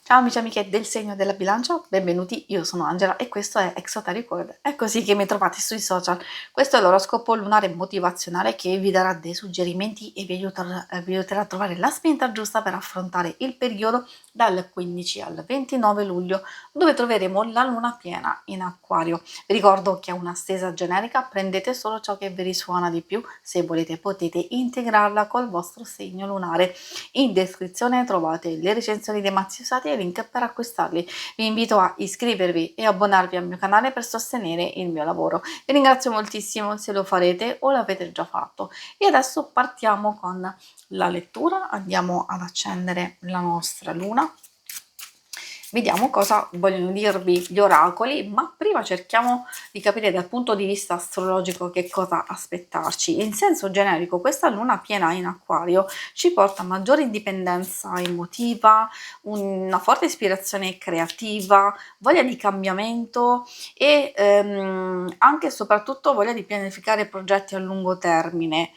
Ciao amici e amiche del segno della bilancia, benvenuti, io sono Angela e questo è Exoteric World. È così che mi trovate sui social. Questo è l'oroscopo lunare motivazionale che vi darà dei suggerimenti e vi aiuterà a trovare la spinta giusta per affrontare il periodo dal 15 al 29 luglio, dove troveremo la luna piena in acquario. Vi ricordo che è una stesa generica, prendete solo ciò che vi risuona di più, se volete potete integrarla col vostro segno lunare. In descrizione trovate le recensioni dei mazzi usati e i link per acquistarli. Vi invito a iscrivervi e abbonarvi al mio canale per sostenere il mio lavoro. Vi ringrazio moltissimo se lo farete o l'avete già fatto. E adesso partiamo con la lettura, andiamo ad accendere la nostra luna. Vediamo cosa vogliono dirvi gli oracoli, ma prima cerchiamo di capire dal punto di vista astrologico che cosa aspettarci. In senso generico, questa luna piena in acquario ci porta a maggiore indipendenza emotiva, una forte ispirazione creativa, voglia di cambiamento e anche e soprattutto voglia di pianificare progetti a lungo termine.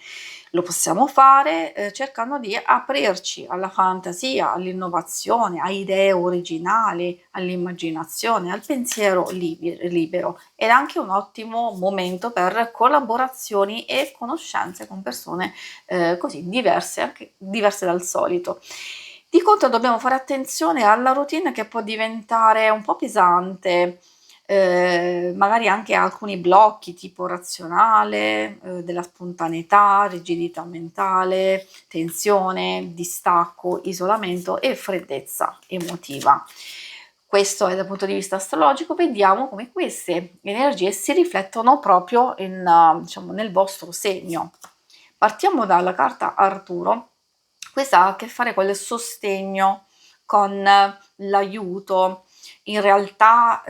Lo possiamo fare cercando di aprirci alla fantasia, all'innovazione, a idee originali, all'immaginazione, al pensiero libero. Ed è anche un ottimo momento per collaborazioni e conoscenze con persone così diverse, anche diverse dal solito. Di contro dobbiamo fare attenzione alla routine che può diventare un po' pesante, magari anche alcuni blocchi tipo razionale, della spontaneità, rigidità mentale, tensione, distacco, isolamento e freddezza emotiva. Questo è dal punto di vista astrologico, vediamo come queste energie si riflettono proprio diciamo, nel vostro segno. Partiamo dalla carta Arturo. Questa ha a che fare con il sostegno, con l'aiuto. In realtà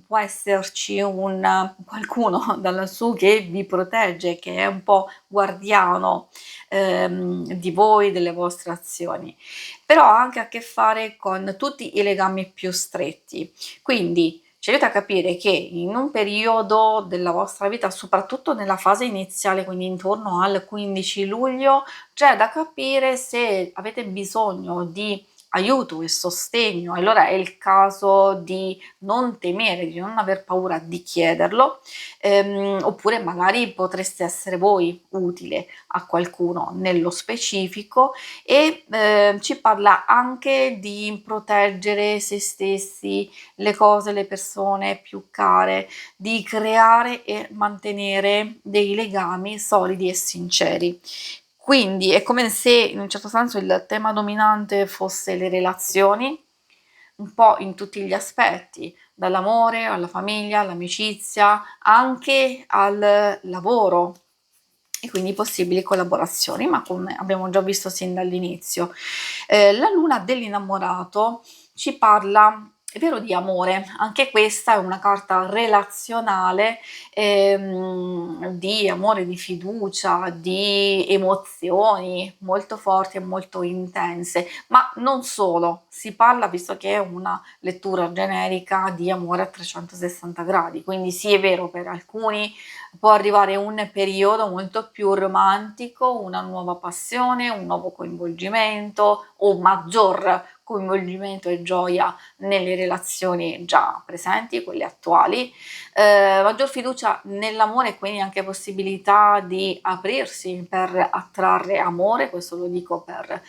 può esserci qualcuno da lassù che vi protegge, che è un po' guardiano di voi, delle vostre azioni, però ha anche a che fare con tutti i legami più stretti. Quindi ci aiuta a capire che in un periodo della vostra vita, soprattutto nella fase iniziale, quindi intorno al 15 luglio, c'è da capire se avete bisogno di aiuto e sostegno, allora è il caso di non temere, di non aver paura di chiederlo, oppure magari potreste essere voi utile a qualcuno nello specifico e ci parla anche di proteggere se stessi, le cose, le persone più care, di creare e mantenere dei legami solidi e sinceri. Quindi è come se in un certo senso il tema dominante fosse le relazioni, un po' in tutti gli aspetti, dall'amore alla famiglia, all'amicizia, anche al lavoro e quindi possibili collaborazioni, ma come abbiamo già visto sin dall'inizio. La luna dell'innamorato ci parla, è vero, di amore, anche questa è una carta relazionale, di amore, di fiducia, di emozioni molto forti e molto intense, ma non solo, si parla, visto che è una lettura generica, di amore a 360 gradi, quindi sì, è vero, per alcuni può arrivare un periodo molto più romantico, una nuova passione, un nuovo coinvolgimento o maggior coinvolgimento e gioia nelle relazioni già presenti, quelle attuali, maggior fiducia nell'amore e quindi anche possibilità di aprirsi per attrarre amore, questo lo dico per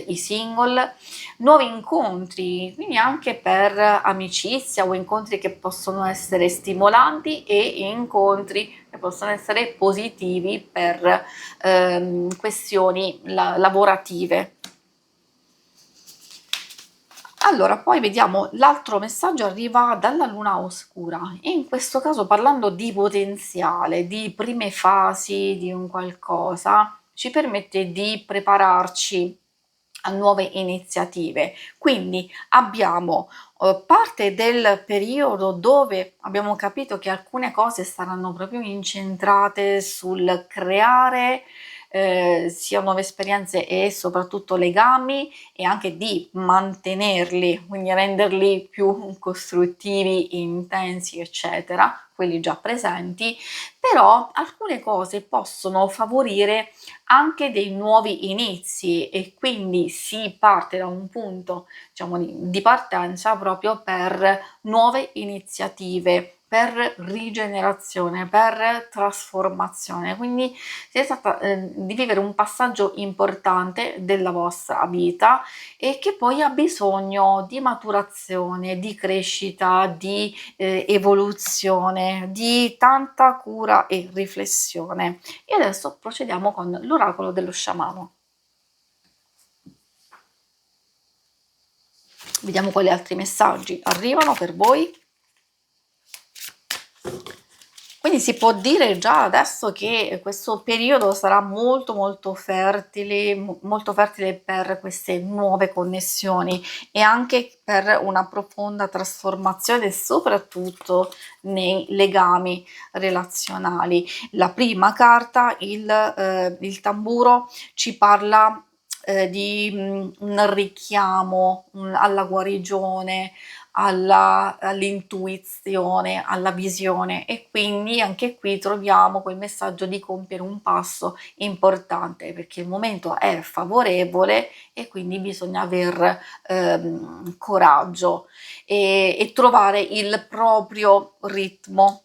i single, nuovi incontri, quindi anche per amicizia o incontri che possono essere stimolanti e incontri che possono essere positivi per questioni lavorative. Allora, poi vediamo l'altro messaggio arriva dalla luna oscura, e in questo caso parlando di potenziale, di prime fasi di un qualcosa, ci permette di prepararci a nuove iniziative. Quindi abbiamo parte del periodo dove abbiamo capito che alcune cose saranno proprio incentrate sul creare sia nuove esperienze e soprattutto legami e anche di mantenerli, quindi renderli più costruttivi, intensi, eccetera. quelli già presenti, però alcune cose possono favorire anche dei nuovi inizi e quindi si parte da un punto, diciamo, di partenza proprio per nuove iniziative, per rigenerazione, per trasformazione. Quindi si tratta di vivere un passaggio importante della vostra vita e che poi ha bisogno di maturazione, di crescita, di evoluzione, di tanta cura e riflessione. E adesso procediamo con l'oracolo dello sciamano. Vediamo quali altri messaggi arrivano per voi. Quindi si può dire già adesso che questo periodo sarà molto fertile, molto fertile per queste nuove connessioni e anche per una profonda trasformazione, soprattutto nei legami relazionali. La prima carta, il tamburo, ci parla di un richiamo alla guarigione, all'intuizione, alla visione e quindi anche qui troviamo quel messaggio di compiere un passo importante perché il momento è favorevole e quindi bisogna aver coraggio e trovare il proprio ritmo.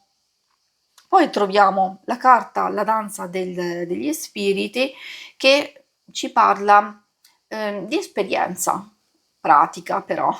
Poi troviamo la carta La danza degli spiriti che ci parla di esperienza pratica però,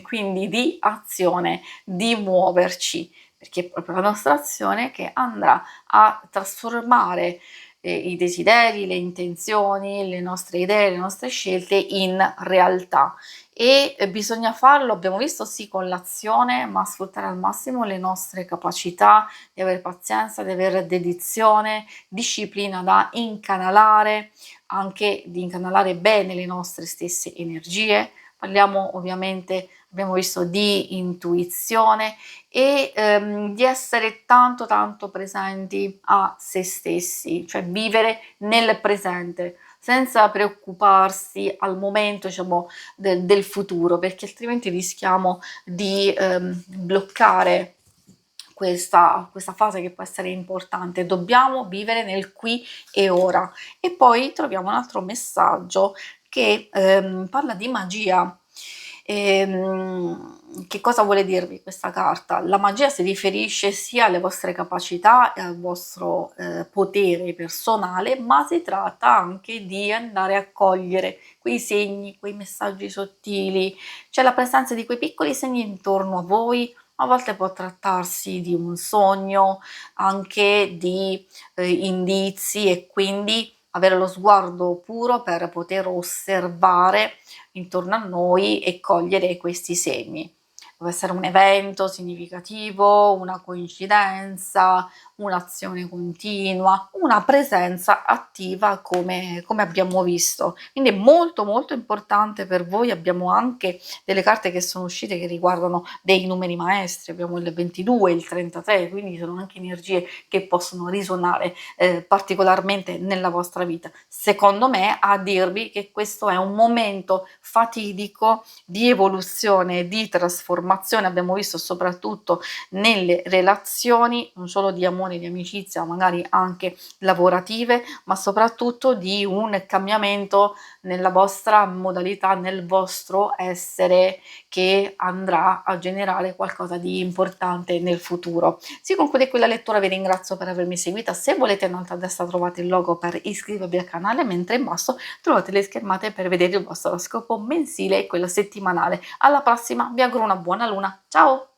quindi di azione, di muoverci, perché è proprio la nostra azione che andrà a trasformare i desideri, le intenzioni, le nostre idee, le nostre scelte in realtà e bisogna farlo, abbiamo visto, sì, con l'azione, ma sfruttare al massimo le nostre capacità, di avere pazienza, di avere dedizione, disciplina da incanalare, anche di incanalare bene le nostre stesse energie. Parliamo ovviamente, abbiamo visto, di intuizione e di essere tanto presenti a se stessi, cioè vivere nel presente senza preoccuparsi al momento, diciamo, del futuro, perché altrimenti rischiamo di bloccare questa fase che può essere importante. Dobbiamo vivere nel qui e ora. E poi troviamo un altro messaggio che parla di magia. Che cosa vuole dirvi questa carta? La magia si riferisce sia alle vostre capacità e al vostro potere personale, ma si tratta anche di andare a cogliere quei segni, quei messaggi sottili, c'è la presenza di quei piccoli segni intorno a voi. A volte può trattarsi di un sogno, anche di indizi e quindi avere lo sguardo puro per poter osservare intorno a noi e cogliere questi segni. Può essere un evento significativo, una coincidenza, un'azione continua, una presenza attiva come abbiamo visto. Quindi è molto importante per voi. Abbiamo anche delle carte che sono uscite che riguardano dei numeri maestri, abbiamo il 22, il 33, quindi sono anche energie che possono risuonare particolarmente nella vostra vita. Secondo me, a dirvi che questo è un momento fatidico di evoluzione, di trasformazione, abbiamo visto soprattutto nelle relazioni, non solo di amore, di amicizia, magari anche lavorative, ma soprattutto di un cambiamento nella vostra modalità, nel vostro essere, che andrà a generare qualcosa di importante nel futuro. Si conclude qui la lettura, vi ringrazio per avermi seguita. Se volete, in alto a destra trovate il logo per iscrivervi al canale, mentre in basso trovate le schermate per vedere il vostro oroscopo mensile e quello settimanale. Alla prossima, vi auguro una buona luna, ciao!